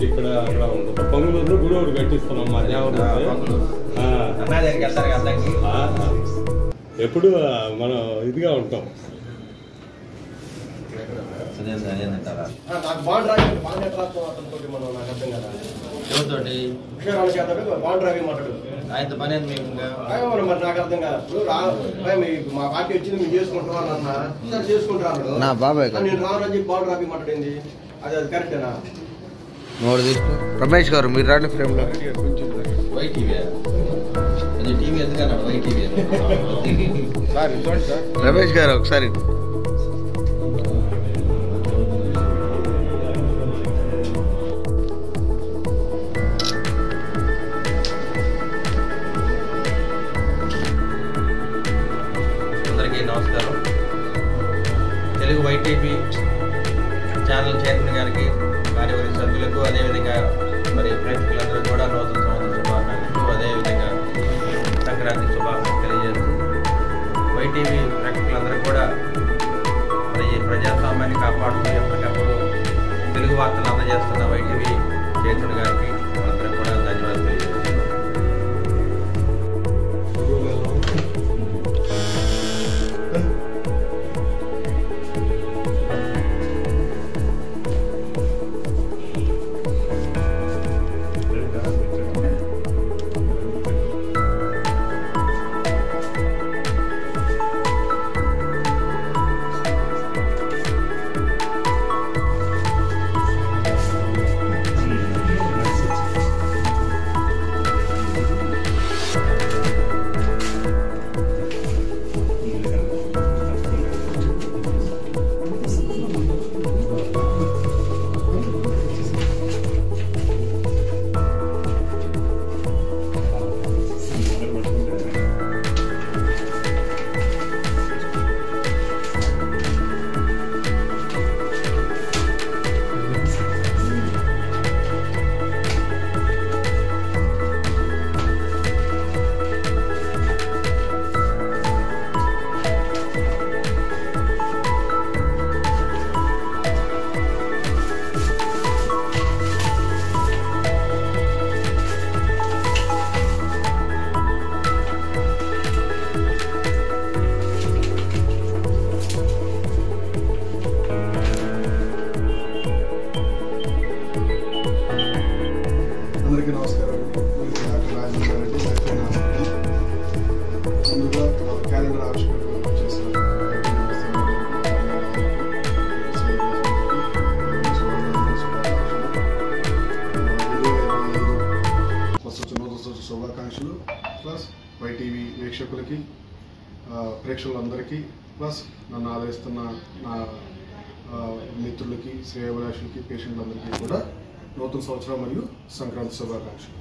ఇక్కడ అక్కడ ఉంటుంది. పొంగులూరులో గుడి ఒకటి కట్టిస్తున్నాం మా దేవుడు. ఎప్పుడు మనం ఇదిగా ఉంటాం. నాకు బాండ్ రాజు బాగా అతనితోటి మనం నాకు అర్థం కదా ఎవరితోటి బాండ్ రావి మాట్లాడు ఆయనతో పని మీకు మరి నాకు అర్థం కాదు. ఇప్పుడు మా పార్టీ వచ్చింది మీరు చేసుకుంటున్నాను అన్న చేసుకుంటాను నా బాబాయ్ నేను రాను చెప్పి బాండ్ రావి మాట్లాడింది. అది కరెక్టేనా? నోడు తీసుకో. రమేష్ గారు మీరు రాండి ఫ్రేమ్ లో. వైటీవీ టీవీ ఎందుకన్నా వైటీవీ రమేష్ గారు ఒకసారి నమస్కారం. తెలుగు వైటీవీ ఛానల్ చైర్మన్ గారికి, కార్యవర్గ సభ్యులకు, అదేవిధంగా మరి ప్రేక్షకులందరూ కూడా నూతన సంవత్సర శుభాకాంక్షలు, అదేవిధంగా సంక్రాంతి శుభాకాంక్షలు తెలియజేస్తూ వైటీవీ ప్రేక్షకులందరూ కూడా మరి ఈ ప్రజాస్వామ్యాన్ని కాపాడుతూ ఎప్పటికప్పుడు తెలుగు వార్తలు అందజేస్తున్న వైటీవీ చైర్మన్ గారికి వాళ్ళందరూ కూడా ధన్యవాదాలు తెలియజేస్తున్నాను. అందరికీ నమస్కారం. ముందుగా క్యాలెండర్ ఆవిష్కరణ చేశారు. శుభాకాంక్షలు ప్లస్ వైటీవీ వీక్షకులకి, ప్రేక్షకులందరికీ, ప్లస్ నన్ను ఆదరిస్తున్న నా మిత్రులకి, శ్రేయోభిలాషులకి, పేషెంట్లందరికీ కూడా నూతన సంవత్సరం మరియు సంక్రాంతి శుభాకాంక్షలు.